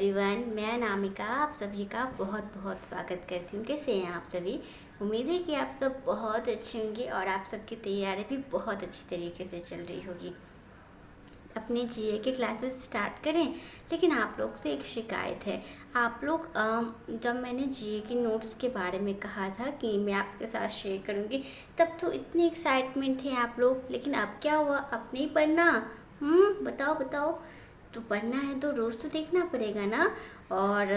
Everyone, मैं अनामिका आप सभी का बहुत बहुत स्वागत करती हूँ। कैसे हैं आप सभी? उम्मीद है कि आप सब बहुत अच्छे होंगे और आप सबकी तैयारी भी बहुत अच्छी तरीके से चल रही होगी। अपने जीए के क्लासेस स्टार्ट करें, लेकिन आप लोग से एक शिकायत है। आप लोग जब मैंने जीए के नोट्स के बारे में कहा था कि मैं आपके साथ शेयर करूँगी, तब तो इतनी एक्साइटमेंट थे आप लोग, लेकिन अब क्या हुआ? अब नहीं पढ़ना? बताओ बताओ। तो पढ़ना है तो रोज़ तो देखना पड़ेगा ना। और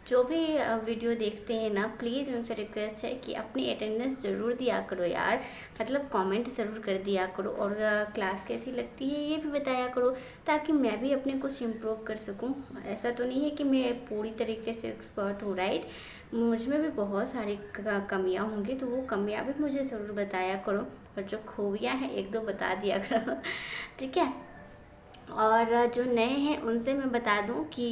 जो भी वीडियो देखते हैं ना, प्लीज़ उनसे रिक्वेस्ट है कि अपनी अटेंडेंस ज़रूर दिया करो यार। मतलब कमेंट ज़रूर कर दिया करो, और क्लास कैसी लगती है ये भी बताया करो, ताकि मैं भी अपने कुछ इम्प्रूव कर सकूं। ऐसा तो नहीं है कि मैं पूरी तरीके से एक्सपर्ट हूँ, राइट? मुझ में भी बहुत सारी कमियाँ होंगी, तो वो कमियाँ भी मुझे ज़रूर बताया करो, और जो खूबियाँ हैं एक दो बता दिया करो ठीक है। और जो नए हैं उनसे मैं बता दूं कि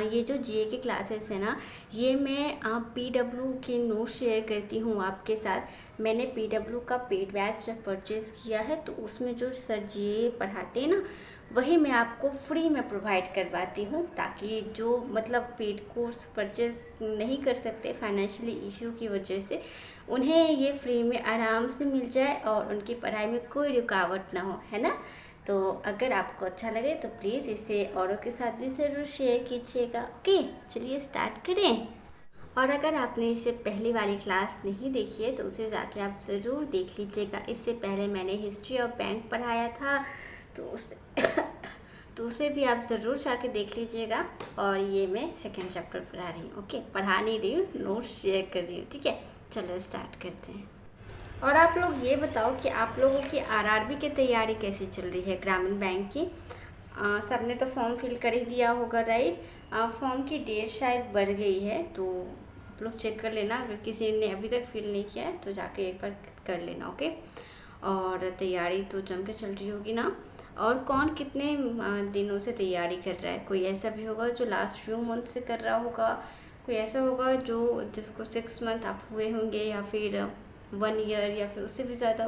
ये जो जीए के क्लासेस है ना, ये मैं पीडब्ल्यू के नोट शेयर करती हूँ आपके साथ। मैंने पीडब्ल्यू का पेड बैच जब परचेज़ किया है, तो उसमें जो सर जीए पढ़ाते हैं ना, वही मैं आपको फ्री में प्रोवाइड करवाती हूँ, ताकि जो मतलब पेड कोर्स परचेज़ नहीं कर सकते फाइनेंशियली इश्यू की वजह से, उन्हें ये फ्री में आराम से मिल जाए और उनकी पढ़ाई में कोई रुकावट ना हो, है ना। तो अगर आपको अच्छा लगे तो प्लीज़ इसे औरों के साथ भी ज़रूर शेयर कीजिएगा। ओके, चलिए स्टार्ट करें। और अगर आपने इससे पहली वाली क्लास नहीं देखी है तो उसे जाके आप ज़रूर देख लीजिएगा। इससे पहले मैंने हिस्ट्री ऑफ बैंक पढ़ाया था, तो उसे भी आप ज़रूर जाके देख लीजिएगा। और ये मैं सेकेंड चैप्टर पढ़ा रही हूँ। ओके, पढ़ा नहीं रही हूँ, नोट शेयर कर रही हूँ। ठीक है, चलो स्टार्ट करते हैं। और आप लोग ये बताओ कि आप लोगों की आरआरबी की तैयारी कैसी चल रही है ग्रामीण बैंक की? सबने तो फॉर्म फिल कर ही दिया होगा, राइट? फॉर्म की डेट शायद बढ़ गई है, तो आप लोग चेक कर लेना। अगर किसी ने अभी तक फिल नहीं किया है तो जाके एक बार कर लेना, ओके? और तैयारी तो जम के चल रही होगी ना। और कौन कितने दिनों से तैयारी कर रहा है? कोई ऐसा भी होगा जो लास्ट फ्यू मंथ से कर रहा होगा, कोई ऐसा होगा जिसको 6 मंथ आप हुए होंगे, या फिर 1 ईयर, या फिर उससे भी ज़्यादा,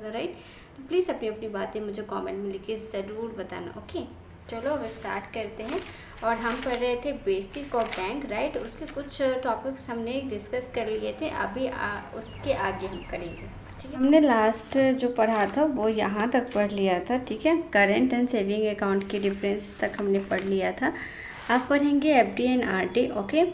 राइट? तो प्लीज़ अपनी अपनी बातें मुझे कमेंट में लिख के ज़रूर बताना, ओके? चलो अब स्टार्ट करते हैं। और हम पढ़ रहे थे बेसिक ऑफ बैंक, राइट? उसके कुछ टॉपिक्स हमने डिस्कस कर लिए थे, अभी उसके आगे हम करेंगे, ठीक है? हमने लास्ट जो पढ़ा था वो यहाँ तक पढ़ लिया था, ठीक है? करेंट एंड सेविंग अकाउंट की डिफरेंस तक हमने पढ़ लिया था। अब पढ़ेंगे एफडी एंड आरडी, ओके?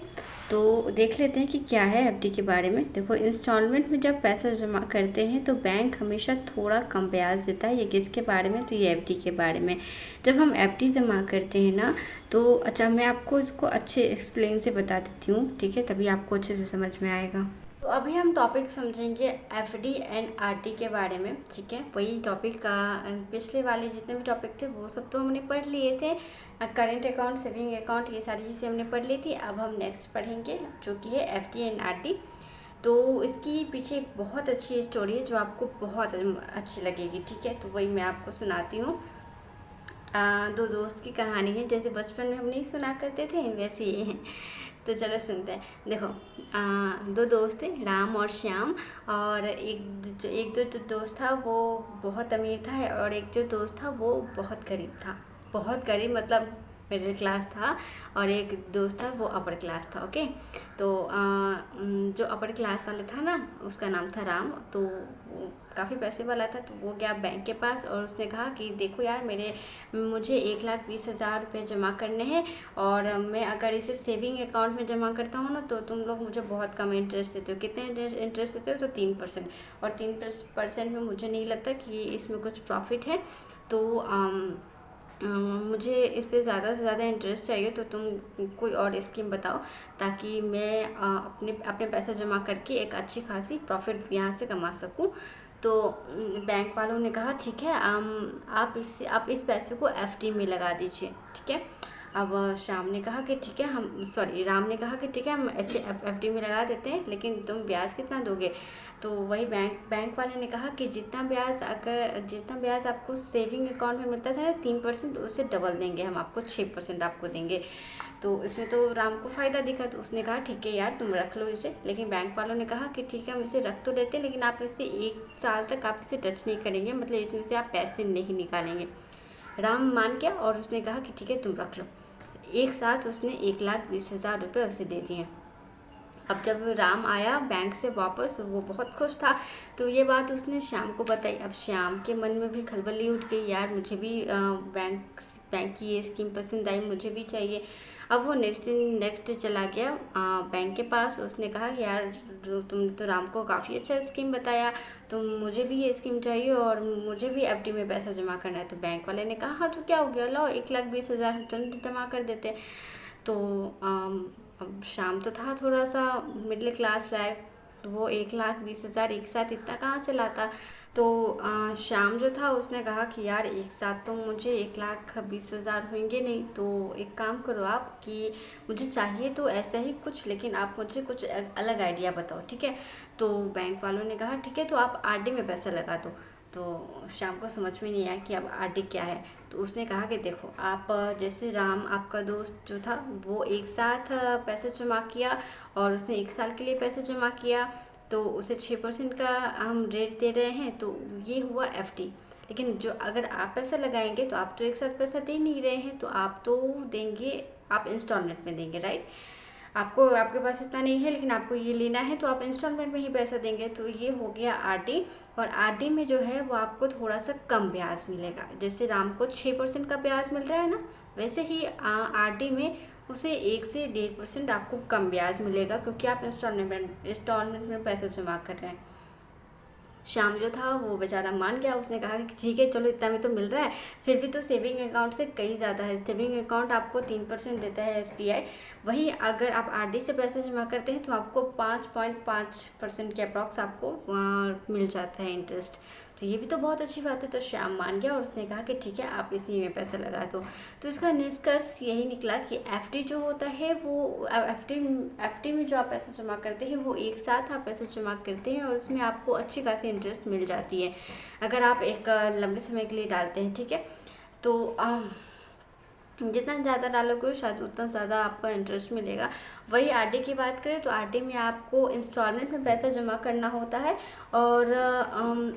तो देख लेते हैं कि क्या है एफडी के बारे में। देखो, इंस्टॉलमेंट में जब पैसा जमा करते हैं तो बैंक हमेशा थोड़ा कम ब्याज देता है। ये किसके बारे में? तो ये एफडी के बारे में। जब हम एफडी जमा करते हैं ना, तो अच्छा, मैं आपको इसको अच्छे एक्सप्लेन से बता देती हूँ, ठीक है? तभी आपको अच्छे से समझ में आएगा। तो अभी हम टॉपिक समझेंगे एफडी एंड आरडी के बारे में, ठीक है? वही टॉपिक का पिछले वाले जितने भी टॉपिक थे वो सब तो हमने पढ़ लिए थे। करेंट अकाउंट, सेविंग अकाउंट, ये सारी चीज़ें हमने पढ़ ली थी। अब हम नेक्स्ट पढ़ेंगे जो कि है एफडी एंड आरडी। तो इसकी पीछे एक बहुत अच्छी स्टोरी है जो आपको बहुत अच्छी लगेगी, ठीक है? तो वही मैं आपको सुनाती हूँ। दो दोस्त की कहानी है। जैसे बचपन में हम नहीं सुना करते थे, वैसे ये है। तो चलो सुनते हैं। देखो, दो दोस्त थे, राम और श्याम। और एक जो दोस्त था वो बहुत अमीर था, और एक जो दोस्त था वो बहुत गरीब था। बहुत गरीब मतलब मिडिल क्लास था। और एक दोस्त था वो अपर क्लास था, ओके? तो जो अपर क्लास वाला था ना, उसका नाम था राम। तो वो काफ़ी पैसे वाला था, तो वो गया बैंक के पास और उसने कहा कि देखो यार, मुझे 1,20,000 रुपये जमा करने हैं, और मैं अगर इसे सेविंग अकाउंट में जमा करता हूँ ना, तो तुम लोग मुझे बहुत कम इंटरेस्ट देते हो। कितने इंटरेस्ट देते हो? तो 3%। और 3% में मुझे नहीं लगता कि इसमें कुछ प्रॉफिट है, तो मुझे इस पे ज़्यादा से ज़्यादा इंटरेस्ट चाहिए। तो तुम कोई और स्कीम बताओ, ताकि मैं अपने पैसा जमा करके एक अच्छी खासी प्रॉफिट यहाँ से कमा सकूँ। तो बैंक वालों ने कहा ठीक है, आप इस पैसे को एफडी में लगा दीजिए, ठीक है? अब राम ने कहा कि ठीक है, राम ने कहा कि ठीक है, हम ऐसे एफडी में लगा देते हैं, लेकिन तुम ब्याज कितना दोगे? तो वही बैंक वाले ने कहा कि जितना ब्याज आपको सेविंग अकाउंट में मिलता था ना 3%, उससे डबल देंगे हम आपको, 6% आपको देंगे। तो इसमें तो राम को फ़ायदा दिखा, तो उसने कहा ठीक है यार, तुम रख लो इसे। लेकिन बैंक वालों ने कहा कि ठीक है, हम इसे रख तो लेते हैं, लेकिन आप इसे 1 साल तक आप इसे टच नहीं करेंगे, मतलब इसमें से आप पैसे नहीं निकालेंगे। राम मान गया और उसने कहा कि ठीक है, तुम रख लो। एक साथ उसने 1,20,000 रुपये उसे दे दिए। अब जब राम आया बैंक से वापस, वो बहुत खुश था, तो ये बात उसने श्याम को बताई। अब श्याम के मन में भी खलबली उठ गई, यार मुझे भी बैंक की ये स्कीम पसंद आई, मुझे भी चाहिए। अब वो नेक्स्ट डे चला गया बैंक के पास। उसने कहा यार तुमने तो राम को काफ़ी अच्छा स्कीम बताया, तो मुझे भी ये स्कीम चाहिए और मुझे भी एफडी में पैसा जमा करना है। तो बैंक वाले ने कहा हाँ तो क्या हो गया, लाओ 1,20,000 तुरंत जमा कर देते। तो अब शाम तो था थोड़ा सा मिडिल क्लास लाइफ, तो वो 1,20,000 एक साथ इतना कहाँ से लाता। तो शाम जो था उसने कहा कि यार एक साथ तो मुझे 1,20,000 होंगे नहीं, तो एक काम करो आप कि मुझे चाहिए तो ऐसा ही कुछ, लेकिन आप मुझे कुछ अलग आइडिया बताओ, ठीक है। तो बैंक वालों ने कहा ठीक है, तो आप आरडी में पैसा लगा दो। तो शाम को समझ में नहीं आया कि अब आरडी क्या है। तो उसने कहा कि देखो आप जैसे राम आपका दोस्त जो था वो एक साथ पैसे जमा किया और उसने 1 साल के लिए पैसे जमा किया, तो उसे 6% का हम रेट दे रहे हैं, तो ये हुआ एफडी। लेकिन जो अगर आप पैसा लगाएंगे तो आप तो एक साथ पैसा दे नहीं रहे हैं, तो आप तो देंगे, आप इंस्टॉलमेंट में देंगे, राइट। आपको आपके पास इतना नहीं है लेकिन आपको ये लेना है, तो आप इंस्टॉलमेंट में ही पैसा देंगे। तो ये हो गया आरडी। और आरडी में जो है वो आपको थोड़ा सा कम ब्याज मिलेगा। जैसे राम को 6% का ब्याज मिल रहा है ना, वैसे ही आरडी में उसे 1 से 1.5% आपको कम ब्याज मिलेगा, क्योंकि आप इंस्टॉलमेंट में पैसा जमा कर रहे हैं। श्याम जो था वो बेचारा मान गया। उसने कहा कि ठीक है चलो इतना में तो मिल रहा है, फिर भी तो सेविंग अकाउंट से कहीं ज़्यादा है। सेविंग अकाउंट आपको 3% देता है एसबीआई, वहीं अगर आप आरडी से पैसा जमा करते हैं तो आपको 5.5% के अप्रॉक्स आपको मिल जाता है इंटरेस्ट। तो ये भी तो बहुत अच्छी बात है। तो श्याम मान गया और उसने कहा कि ठीक है आप इसी में पैसा लगा दो। तो इसका निष्कर्ष यही निकला कि एफडी जो होता है वो एफडी में जो आप पैसा जमा करते हैं वो एक साथ आप पैसा जमा करते हैं और उसमें आपको अच्छी खासी इंटरेस्ट मिल जाती है अगर आप एक लंबे समय के लिए डालते हैं, ठीक है। तो जितना ज़्यादा डालोगे शायद उतना ज़्यादा आपका इंटरेस्ट मिलेगा। वही आरडी की बात करें तो आरडी में आपको इंस्टॉलमेंट में पैसा जमा करना होता है और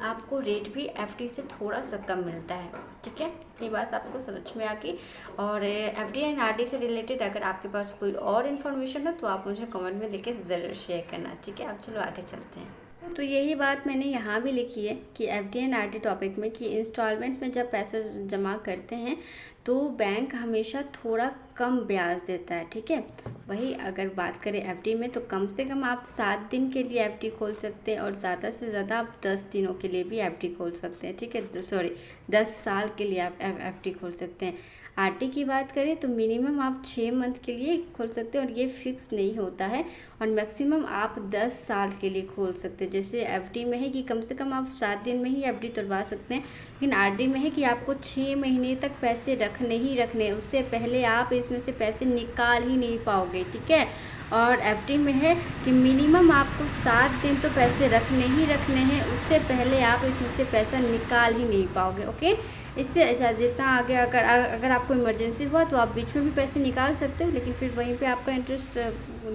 आपको रेट भी एफडी से थोड़ा सा कम मिलता है, ठीक है। ये बात आपको समझ में आ गई। और एफडी एंड आरडी से रिलेटेड अगर आपके पास कोई और इन्फॉर्मेशन हो तो आप मुझे कमेंट में लिख के ज़रूर शेयर करना, ठीक है। अब चलो आगे चलते हैं। तो यही बात मैंने यहाँ भी लिखी है कि एफडी एंड आरडी टॉपिक में कि इंस्टॉलमेंट में जब पैसा जमा करते हैं तो बैंक हमेशा थोड़ा कम ब्याज देता है, ठीक है। वही अगर बात करें एफडी में तो कम से कम आप 7 दिन के लिए एफडी खोल सकते हैं और ज़्यादा से ज़्यादा आप 10 दिनों के लिए भी एफडी खोल सकते हैं, ठीक है। सॉरी 10 साल के लिए आप एफडी खोल सकते हैं। आरडी की बात करें तो मिनिमम आप 6 मंथ के लिए खोल सकते हैं और ये फिक्स नहीं होता है, और मैक्सिमम आप 10 साल के लिए खोल सकते हैं। जैसे एफडी में है कि कम से कम आप 7 दिन में ही एफडी तुड़वा सकते हैं, लेकिन आरडी में है कि आपको 6 महीने तक पैसे रखने ही रखने, उससे पहले आप इसमें से पैसे निकाल ही नहीं पाओगे, ठीक है। और एफडी में है कि मिनिमम आपको 7 दिन तो पैसे रखने ही रखने हैं, उससे पहले आप इसमें से पैसा निकाल ही नहीं पाओगे, ओके। इससे अच्छा जितना आगे अगर आपको इमरजेंसी हुआ तो आप बीच में भी पैसे निकाल सकते हो, लेकिन फिर वहीं पे आपका इंटरेस्ट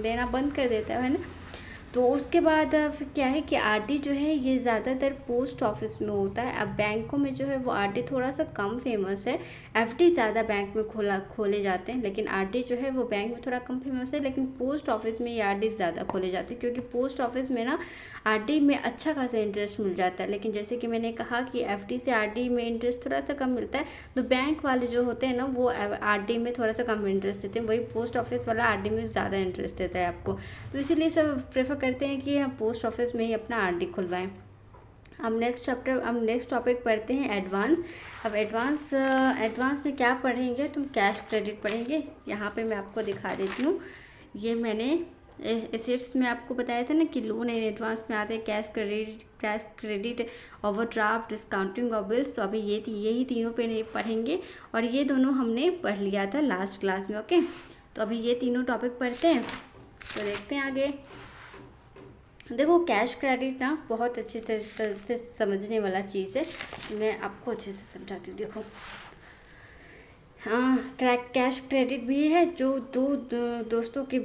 देना बंद कर देता है ना। तो उसके बाद फिर क्या है कि आरडी जो है ये ज़्यादातर पोस्ट ऑफिस में होता है। अब बैंकों में जो है वो आरडी थोड़ा सा कम फेमस है, एफडी ज़्यादा बैंक में खोले जाते हैं, लेकिन आरडी जो है वो बैंक में थोड़ा कम फेमस है। लेकिन पोस्ट ऑफिस में ये आरडी ज़्यादा खोले जाते हैं, क्योंकि पोस्ट ऑफिस में ना आरडी में अच्छा खासा इंटरेस्ट मिल जाता है। लेकिन जैसे कि मैंने कहा कि एफडी से आरडी में इंटरेस्ट थोड़ा सा कम मिलता है, तो बैंक वाले जो होते हैं ना वो आरडी में थोड़ा सा कम इंटरेस्ट देते हैं, वही पोस्ट ऑफिस वाला आरडी में ज़्यादा इंटरेस्ट देता है आपको। तो इसीलिए सब प्रेफर करते हैं कि हम पोस्ट ऑफिस में ही अपना आरडी खुलवाएं। अब नेक्स्ट टॉपिक पढ़ते हैं एडवांस। अब एडवांस में क्या पढ़ेंगे, तुम कैश क्रेडिट पढ़ेंगे। यहाँ पे मैं आपको दिखा देती हूँ, ये मैंने एसेट्स में आपको बताया था ना कि लोन एंड एडवांस में आते हैं cash credit, overdraft, discounting of bills. तो अभी यही तीनों पे पढ़ेंगे और ये दोनों हमने पढ़ लिया था लास्ट क्लास में, ओके। तो अभी ये तीनों टॉपिक पढ़ते हैं, तो देखते हैं आगे। देखो कैश क्रेडिट ना बहुत अच्छी तरह से समझने वाला चीज़ है, मैं आपको अच्छे से समझाती हूँ। देखो कैश क्रेडिट भी है जो दो दोस्तों के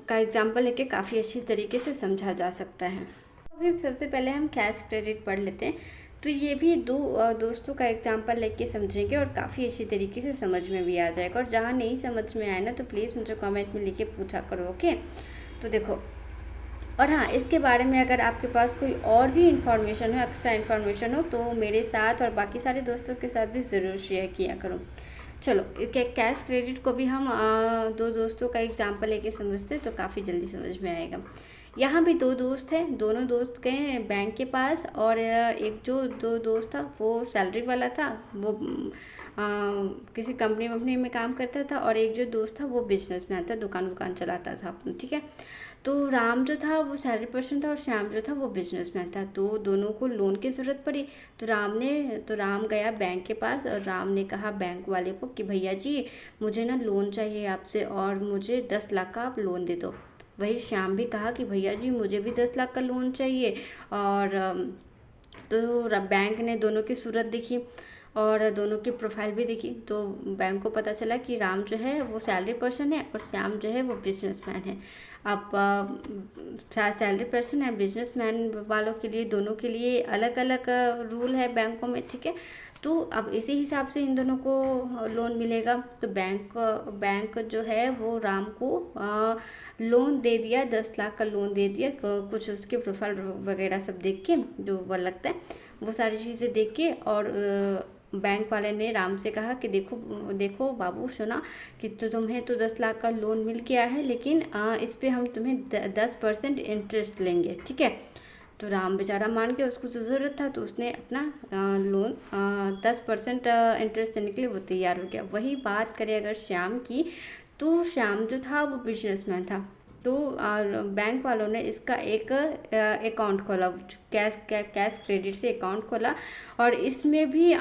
का एग्जांपल लेके काफ़ी अच्छी तरीके से समझा जा सकता है। अभी सबसे पहले हम कैश क्रेडिट पढ़ लेते हैं। तो ये भी दो दोस्तों का एग्जांपल लेके समझेंगे और काफ़ी अच्छी तरीके से समझ में भी आ जाएगा। और जहाँ नहीं समझ में आए ना तो प्लीज़ मुझे कमेंट में लिख के पूछा करो, ओके। तो देखो, और हाँ, इसके बारे में अगर आपके पास कोई और भी इन्फॉर्मेशन हो, एक्स्ट्रा इन्फॉर्मेशन हो, तो मेरे साथ और बाकी सारे दोस्तों के साथ भी ज़रूर शेयर किया करो। चलो, कैश क्रेडिट को भी हम दो दोस्तों का एग्जांपल लेके समझते हैं तो काफ़ी जल्दी समझ में आएगा। यहाँ भी दो दोस्त हैं, दोनों दोस्त गए बैंक के पास, और एक जो दो दोस्त था वो सैलरी वाला था, वो किसी कंपनी वंपनी में काम करता था, और एक जो दोस्त था वो बिजनेसमैन था, दुकान चलाता था अपनी, ठीक है। तो राम जो था वो सैलरी पर्सन था और श्याम जो था वो बिजनेसमैन था। तो दोनों को लोन की ज़रूरत पड़ी। तो राम गया बैंक के पास और राम ने कहा बैंक वाले को कि भैया जी, मुझे ना लोन चाहिए आपसे और मुझे 10 लाख का आप लोन दे दो। वही श्याम भी कहा कि भैया जी, मुझे भी 10 लाख का लोन चाहिए। और तो बैंक ने दोनों की सूरत देखी और दोनों की प्रोफाइल भी देखी। तो बैंक को पता चला कि राम जो है वो सैलरी पर्सन है और श्याम जो है वो बिजनेसमैन है। अब सैलरी पर्सन है बिजनेसमैन वालों के लिए, दोनों के लिए अलग अलग रूल है बैंकों में, ठीक है। तो अब इसी हिसाब से इन दोनों को लोन मिलेगा। तो बैंक जो है वो राम को लोन दे दिया, 10 लाख का लोन दे दिया। कुछ उसके प्रोफाइल वगैरह सब देख के, जो वो लगता है वो सारी चीज़ें देख के, और बैंक वाले ने राम से कहा कि देखो बाबू, सुना कि तुम्हें तो 10 लाख का लोन मिल गया है, लेकिन इस पे हम तुम्हें 10% इंटरेस्ट लेंगे, ठीक है। तो राम बेचारा मान के, उसको ज़रूरत था तो उसने अपना लोन 10% इंटरेस्ट देने के लिए वो तैयार हो गया। वही बात करें अगर श्याम की, तो श्याम जो था वो बिजनेसमैन था। तो बैंक वालों ने इसका एक अकाउंट खोला, कैश क्रेडिट से अकाउंट खोला, और इसमें भी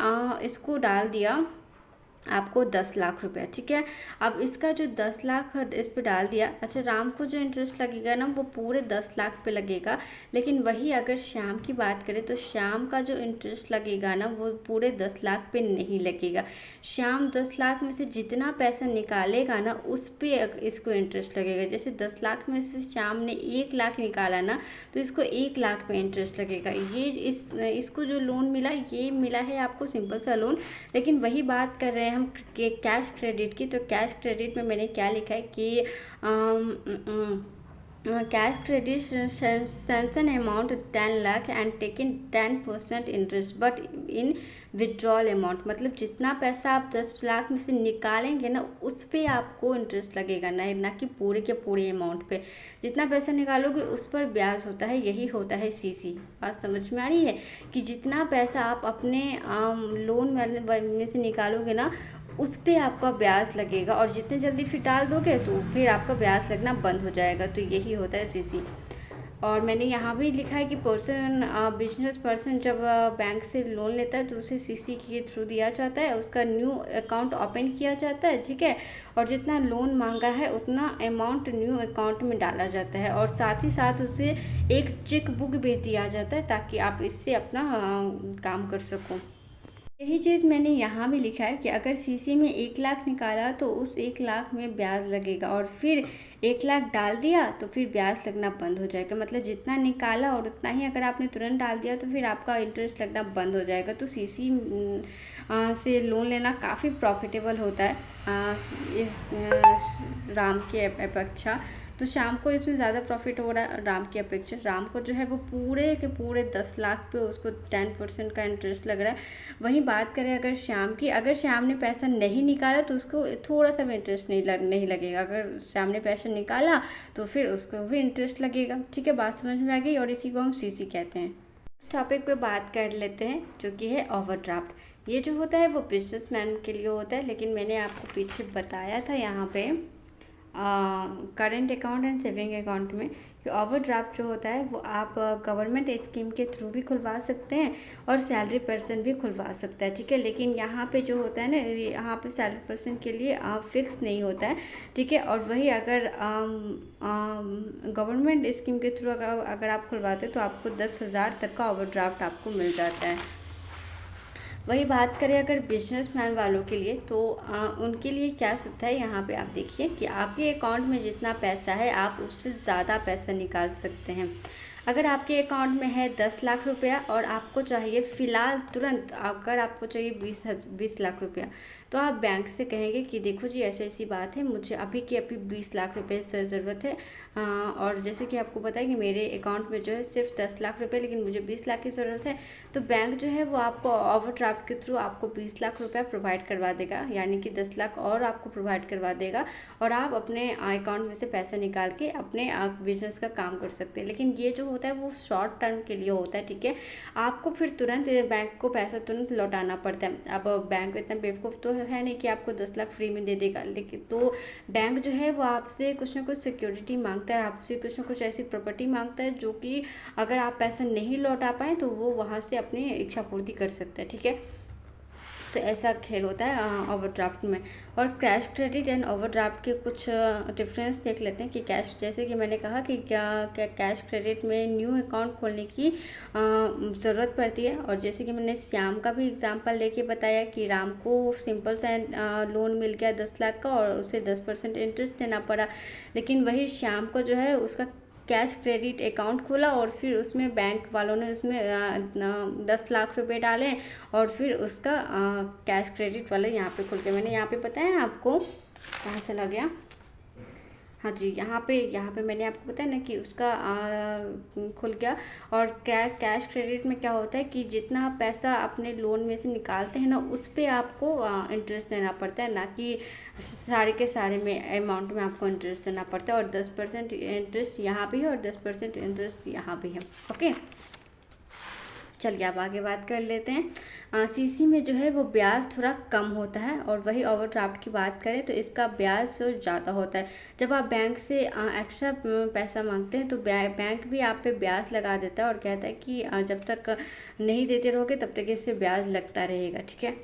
इसको डाल दिया आपको 10 लाख रुपया, ठीक है। अब इसका जो 10 लाख इस पे डाल दिया। अच्छा, राम को जो इंटरेस्ट लगेगा ना वो पूरे 10 लाख पे लगेगा, लेकिन वही अगर श्याम की बात करें तो श्याम का जो इंटरेस्ट लगेगा ना वो पूरे 10 लाख पे नहीं लगेगा। श्याम 10 लाख में से जितना पैसा निकालेगा ना उस पे इसको इंटरेस्ट लगेगा। जैसे 10 लाख में से श्याम ने 1 लाख निकाला ना, तो इसको 1 लाख पे इंटरेस्ट लगेगा। ये इसको जो लोन मिला, ये मिला है आपको सिंपल सा लोन। लेकिन वही बात कर रहे हैं हम कैश क्रेडिट की। तो कैश क्रेडिट में मैंने क्या लिखा है कि cash credit sanction amount 10 lakh and taken 10% interest but in withdrawal amount, मतलब जितना पैसा आप 10 लाख में से निकालेंगे ना उस पे आपको इंटरेस्ट लगेगा, ना कि पूरे के पूरे अमाउंट पे। जितना पैसा निकालोगे उस पर ब्याज होता है, यही होता है सीसी। बात समझ में आ रही है कि जितना पैसा आप अपने लोन में से निकालोगे ना उस पे आपका ब्याज लगेगा, और जितने जल्दी फिर डाल दोगे तो फिर आपका ब्याज लगना बंद हो जाएगा। तो यही होता है सीसी। और मैंने यहाँ भी लिखा है कि बिजनेस पर्सन जब बैंक से लोन लेता है तो उसे सीसी के थ्रू दिया जाता है, उसका न्यू अकाउंट ओपन किया जाता है, ठीक है। और जितना लोन मांगा है उतना अमाउंट न्यू अकाउंट में डाला जाता है, और साथ ही साथ उसे एक चेक बुक भी दिया जाता है ताकि आप इससे अपना काम कर सको। यही चीज़ मैंने यहाँ भी लिखा है कि अगर सीसी में 1 लाख निकाला तो उस 1 लाख में ब्याज लगेगा, और फिर 1 लाख डाल दिया तो फिर ब्याज लगना बंद हो जाएगा। मतलब जितना निकाला और उतना ही अगर आपने तुरंत डाल दिया तो फिर आपका इंटरेस्ट लगना बंद हो जाएगा। तो सीसी से लोन लेना काफ़ी प्रॉफिटेबल होता है राम की अपेक्षा। तो श्याम को इसमें ज़्यादा प्रॉफिट हो रहा है राम की अपेक्षा। राम को जो है वो पूरे के पूरे 10 लाख पे उसको 10% का इंटरेस्ट लग रहा है। वहीं बात करें अगर श्याम की, अगर श्याम ने पैसा नहीं निकाला तो उसको थोड़ा सा भी इंटरेस्ट नहीं लगेगा। अगर श्याम ने पैसा निकाला तो फिर उसको भी इंटरेस्ट लगेगा, ठीक है। बात समझ में आ गई, और इसी को हम सीसी कहते हैं। टॉपिक पे बात कर लेते हैं जो कि है ओवरड्राफ्ट। ये जो होता है वो बिजनेसमैन के लिए होता है, लेकिन मैंने आपको पीछे बताया था यहाँ पे current account and saving account में कि ओवरड्राफ्ट जो होता है वो आप गवर्नमेंट स्कीम के थ्रू भी खुलवा सकते हैं और सैलरी पर्सन भी खुलवा सकता है, ठीक है। लेकिन यहाँ पे जो होता है ना, यहाँ पे सैलरी पर्सन के लिए फिक्स नहीं होता है, ठीक है। और वही अगर गवर्नमेंट स्कीम के थ्रू अगर आप खुलवाते तो आपको 10,000 तक का ओवरड्राफ्ट आपको मिल जाता है। वही बात करें अगर बिजनेसमैन वालों के लिए, तो उनके लिए क्या सुविधा है, यहाँ पे आप देखिए कि आपके अकाउंट में जितना पैसा है आप उससे ज़्यादा पैसा निकाल सकते हैं। अगर आपके अकाउंट में है 10 लाख रुपया और आपको चाहिए फ़िलहाल तुरंत, अगर आपको चाहिए 20 लाख रुपया, तो आप बैंक से कहेंगे कि देखो जी ऐसी ऐसी बात है, मुझे अभी की अभी 20 लाख रुपए से ज़रूरत है। और जैसे कि आपको पता है कि मेरे अकाउंट में जो है सिर्फ 10 लाख रुपए, लेकिन मुझे 20 लाख की ज़रूरत है। तो बैंक जो है वो आपको ओवरड्राफ्ट के थ्रू आपको 20 लाख रुपया प्रोवाइड करवा देगा, यानी कि 10 लाख और आपको प्रोवाइड करवा देगा, और आप अपने अकाउंट में से पैसा निकाल के अपने बिजनेस का काम कर सकते हैं। लेकिन ये जो होता है वो शॉर्ट टर्म के लिए होता है, ठीक है। आपको फिर तुरंत बैंक को पैसा तुरंत लौटाना पड़ता है। अब बैंक इतना बेवकूफ़ तो है नहीं कि आपको 10 लाख फ्री में दे देगा, लेकिन तो बैंक जो है वो आपसे कुछ ना कुछ सिक्योरिटी मांगता है, आपसे कुछ ना कुछ ऐसी प्रॉपर्टी मांगता है जो कि अगर आप पैसा नहीं लौटा पाएँ तो वो वहाँ से अपनी इच्छा पूर्ति कर सकता है, ठीक है। तो ऐसा खेल होता है ओवरड्राफ्ट में। और कैश क्रेडिट एंड ओवरड्राफ्ट के कुछ डिफरेंस देख लेते हैं कि कैश, जैसे कि मैंने कहा कि क्या कैश क्रेडिट में न्यू अकाउंट खोलने की ज़रूरत पड़ती है। और जैसे कि मैंने श्याम का भी एग्जांपल लेके बताया कि राम को सिंपल सा लोन मिल गया 10 लाख का और उसे 10% इंटरेस्ट देना पड़ा, लेकिन वही श्याम को जो है उसका कैश क्रेडिट अकाउंट खोला और फिर उसमें बैंक वालों ने उसमें 10 लाख रुपए डाले और फिर उसका कैश क्रेडिट वाला यहाँ पे खुल के, मैंने यहाँ पे बताया आपको, कहाँ चला गया, हाँ जी, यहाँ पे मैंने आपको बताया ना कि उसका खुल गया। और कैश क्रेडिट में क्या होता है कि जितना आप पैसा अपने लोन में से निकालते हैं ना, उस पर आपको इंटरेस्ट देना पड़ता है, ना कि सारे के सारे में अमाउंट में आपको इंटरेस्ट देना पड़ता है। और 10% इंटरेस्ट यहाँ भी है और 10% इंटरेस्ट यहाँ भी है, ओके। चलिए अब आगे बात कर लेते हैं। सीसी में जो है वो ब्याज थोड़ा कम होता है, और वही ओवरड्राफ्ट की बात करें तो इसका ब्याज ज़्यादा होता है। जब आप बैंक से एक्स्ट्रा पैसा मांगते हैं तो बैंक भी आप पे ब्याज लगा देता है और कहता है कि जब तक नहीं देते रहोगे तब तक इस पर ब्याज लगता रहेगा, ठीक है।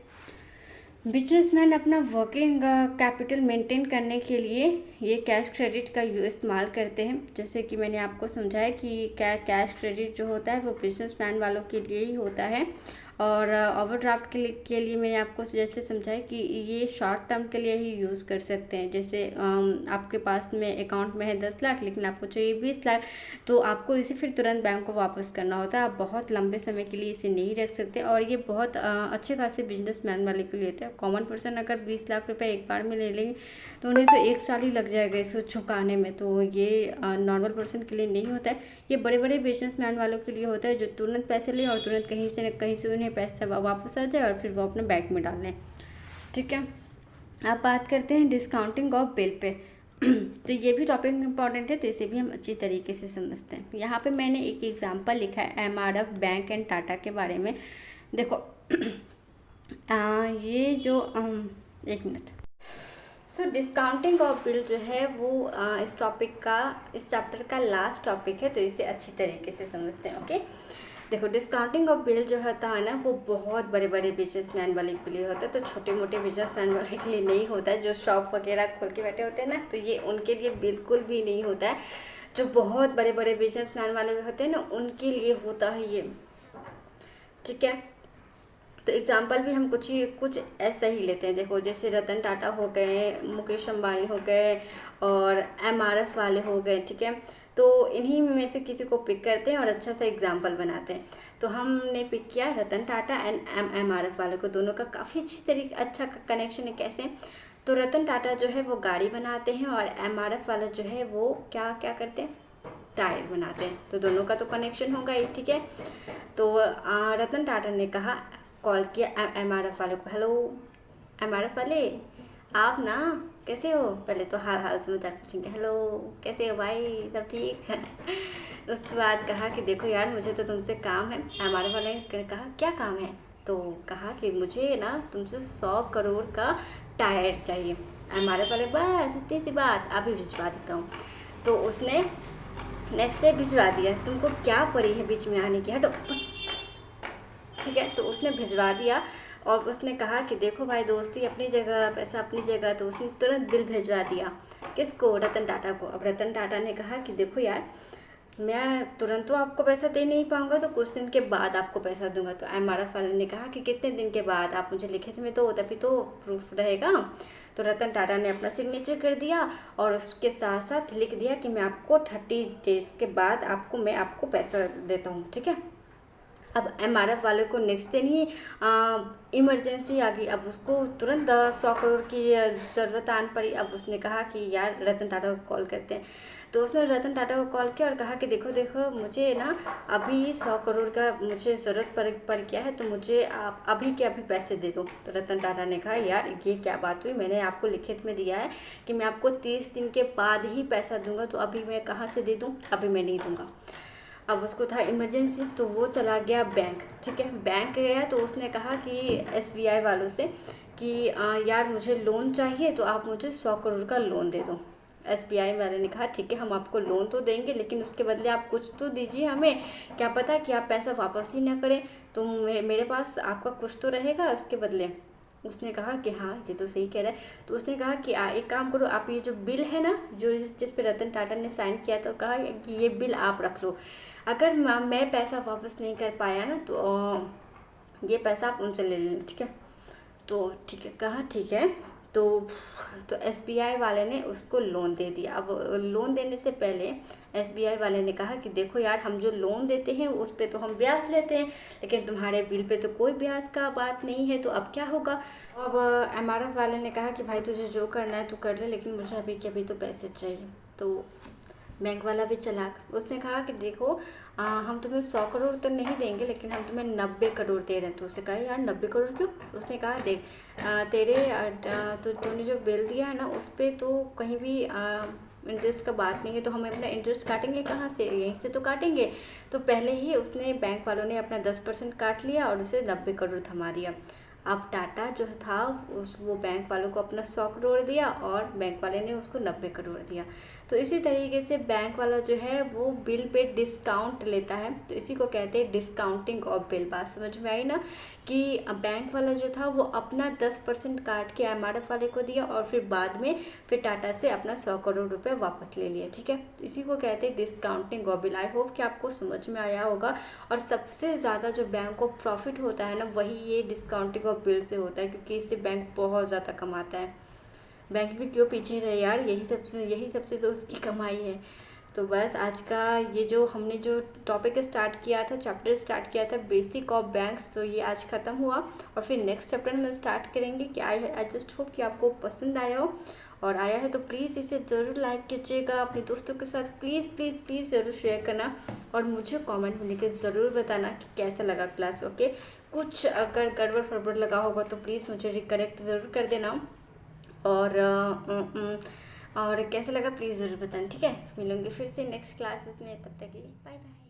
बिजनेसमैन अपना वर्किंग कैपिटल मेंटेन करने के लिए ये कैश क्रेडिट का इस्तेमाल करते हैं। जैसे कि मैंने आपको समझाया कि कैश क्रेडिट जो होता है वो बिजनेसमैन वालों के लिए ही होता है। और ओवरड्राफ्ट के लिए मैंने आपको जैसे समझाया कि ये शॉर्ट टर्म के लिए ही यूज़ कर सकते हैं। जैसे आपके पास में अकाउंट में है 10 लाख लेकिन आपको चाहिए 20 लाख, तो आपको इसे फिर तुरंत बैंक को वापस करना होता है। आप बहुत लंबे समय के लिए इसे नहीं रख सकते, और ये बहुत अच्छे खासे बिजनेसमैन वाले के लिए होता है। कॉमन पर्सन अगर 20 लाख रुपये एक बार में ले लेंगे तो उन्हें तो 1 साल ही लग जाएगा इसको चुकाने में, तो ये नॉर्मल पर्सन के लिए नहीं होता है। ये बड़े बड़े बिजनेसमैन वालों के लिए होता है जो तुरंत पैसे लें और तुरंत कहीं से उन्हें पैसा वापस आ जाए और फिर वो अपने बैंक में डाल लें, ठीक है। अब बात करते हैं डिस्काउंटिंग ऑफ बिल पे। तो ये भी टॉपिक इम्पॉर्टेंट है, तो इसे भी हम अच्छी तरीके से समझते हैं। यहाँ पे मैंने एक एग्जांपल लिखा है एमआरएफ बैंक एंड टाटा के बारे में। देखो ये जो एक minute. So discounting of bill जो है वो इस चैप्टर का लास्ट टॉपिक है, तो इसे अच्छी तरीके से समझते हैं, ओके। देखो डिस्काउंटिंग ऑफ बिल जो होता है ना वो बहुत बड़े बड़े बिजनेसमैन वाले के लिए होता है, तो छोटे मोटे बिजनेसमैन वाले के लिए नहीं होता है। जो शॉप वगैरह खोल के बैठे होते हैं ना, तो ये उनके लिए बिल्कुल भी नहीं होता है। जो बहुत बड़े बड़े बिजनेसमैन वाले होते हैं ना उनके लिए होता है ये, ठीक है। तो एग्जाम्पल भी हम कुछ ऐसा ही लेते हैं। देखो जैसे रतन टाटा हो गए, मुकेश अंबानी हो गए और एमआरएफ वाले हो गए, ठीक है। तो इन्हीं में से किसी को पिक करते हैं और अच्छा सा एग्जाम्पल बनाते हैं। तो हमने पिक किया रतन टाटा एंड एमआरएफ वाले को, दोनों का काफ़ी अच्छा कनेक्शन है। कैसे? तो रतन टाटा जो है वो गाड़ी बनाते हैं और एमआरएफ वाला जो है वो क्या करते हैं, टायर बनाते हैं। तो दोनों का तो कनेक्शन होगा ही, ठीक है। तो रतन टाटा ने कहा, कॉल किया एमआरएफ वाले को, हेलो एमआरएफ वाले, आप ना कैसे हो? पहले तो हाल समाचार पूछेंगे, हेलो कैसे हो भाई, सब ठीक है। उसके बाद कहा कि देखो यार मुझे तो तुमसे काम है। एमआरएफ वाले ने कहा क्या काम है? तो कहा कि मुझे ना तुमसे 100 करोड़ का टायर चाहिए। एमआरएफ वाले बस इतनी सी बात, अभी भिजवा देता हूँ। तो उसने नेक्स्ट डे भिजवा दिया। तुमको क्या पड़ी है बीच में आने की, हटो, ठीक है। तो उसने भिजवा दिया और उसने कहा कि देखो भाई दोस्ती अपनी जगह, पैसा अपनी जगह। तो उसने तुरंत बिल भिजवा दिया, किसको? रतन टाटा को। अब रतन टाटा ने कहा कि देखो यार मैं तुरंत तो आपको पैसा दे नहीं पाऊंगा, तो कुछ दिन के बाद आपको पैसा दूंगा। तो एमआरएफ वाले ने कहा कि कितने दिन के बाद? आप मुझे लिखे थे, मैं तो तभी तो प्रूफ रहेगा। तो रतन टाटा ने अपना सिग्नेचर कर दिया और उसके साथ साथ लिख दिया कि मैं आपको 30 डेज़ के बाद मैं आपको पैसा देता हूँ, ठीक है। अब एमआरएफ वाले को नेक्स्ट दिन ही इमरजेंसी आ गई। अब उसको तुरंत 100 करोड़ की ज़रूरत आन पड़ी। अब उसने कहा कि यार रतन टाटा को कॉल करते हैं। तो उसने रतन टाटा को कॉल किया और कहा कि देखो देखो मुझे ना अभी 100 करोड़ का मुझे ज़रूरत पड़ गया है, तो मुझे आप अभी के अभी पैसे दे दो। तो रतन टाटा ने कहा यार ये क्या बात हुई, मैंने आपको लिखित में दिया है कि मैं आपको 30 दिन के बाद ही पैसा दूंगा, तो अभी मैं कहाँ से दे दूँ, अभी मैं नहीं दूंगा। अब उसको था इमरजेंसी, तो वो चला गया बैंक, ठीक है। बैंक गया तो उसने कहा कि एसबीआई वालों से कि यार मुझे लोन चाहिए, तो आप मुझे 100 करोड़ का लोन दे दो। एसबीआई वाले ने कहा ठीक है हम आपको लोन तो देंगे, लेकिन उसके बदले आप कुछ तो दीजिए हमें, क्या पता कि आप पैसा वापस ही ना करें, तो मेरे पास आपका कुछ तो रहेगा उसके बदले। उसने कहा कि हाँ ये तो सही कह रहा है। तो उसने कहा कि एक काम करो, आप ये जो बिल है ना जो जिस पे रतन टाटा ने साइन किया, तो कहा कि ये बिल आप रख लो, अगर मैं पैसा वापस नहीं कर पाया ना तो ये पैसा आप उनसे ले लेना, ठीक है। तो ठीक है, कहा ठीक है। तो एसबीआई वाले ने उसको लोन दे दिया। अब लोन देने से पहले एसबीआई वाले ने कहा कि देखो यार हम जो लोन देते हैं उस पे तो हम ब्याज लेते हैं, लेकिन तुम्हारे बिल पे तो कोई ब्याज का बात नहीं है, तो अब क्या होगा। अब एमआरएफ वाले ने कहा कि भाई तुझे जो करना है तू कर ले, लेकिन मुझे अभी के अभी तो पैसे चाहिए। तो बैंक वाला भी चालाक, उसने कहा कि देखो हम तुम्हें 100 करोड़ तो नहीं देंगे, लेकिन हम तुम्हें 90 करोड़ दे रहे हैं। तो उसने कहा यार 90 करोड़ क्यों। उसने कहा देख तेरे तो तूने जो बिल दिया है ना उस पर तो कहीं भी इंटरेस्ट का बात नहीं है, तो हम अपना इंटरेस्ट काटेंगे कहाँ से, यहीं से तो काटेंगे। तो पहले ही उसने बैंक वालों ने अपना 10% काट लिया और उसे 90 करोड़ थमा दिया। अब टाटा जो था वो बैंक वालों को अपना 100 करोड़ दिया और बैंक वाले ने उसको 90 करोड़ दिया। तो इसी तरीके से बैंक वाला जो है वो बिल पे डिस्काउंट लेता है, तो इसी को कहते हैं डिस्काउंटिंग ऑफ बिल। बात समझ में आई ना, कि बैंक वाला जो था वो अपना 10% काट के एमआरएफ वाले को दिया और फिर बाद में फिर टाटा से अपना 100 करोड़ रुपए वापस ले लिया, ठीक है। तो इसी को कहते हैं discounting of bill. I hope कि आपको समझ में आया होगा। और सबसे ज़्यादा जो बैंक को प्रॉफिट होता है ना वही ये डिस्काउंटिंग ऑफ बिल से होता है, क्योंकि इससे बैंक बहुत ज़्यादा कमाता है। बैंक भी क्यों पीछे रहे यार, यही सबसे तो उसकी कमाई है। तो बस आज का ये जो हमने जो टॉपिक स्टार्ट किया था, चैप्टर स्टार्ट किया था बेसिक ऑफ बैंक्स, तो ये आज ख़त्म हुआ और फिर नेक्स्ट चैप्टर में स्टार्ट करेंगे। कि आई जस्ट होप कि आपको पसंद आया हो, और आया है तो प्लीज़ इसे ज़रूर लाइक कीजिएगा, अपने दोस्तों के साथ प्लीज़ प्लीज़ प्लीज़ ज़रूर शेयर करना, और मुझे कमेंट में लिखकर ज़रूर बताना कि कैसा लगा क्लास। ओके, कुछ अगर गड़बड़ फड़बड़ लगा होगा तो प्लीज़ मुझे रिकरेक्ट ज़रूर कर देना, और कैसा लगा प्लीज़ ज़रूर बताना, ठीक है। मिलूंगी फिर से नेक्स्ट क्लासेस में, तब तक के लिए बाय बाय।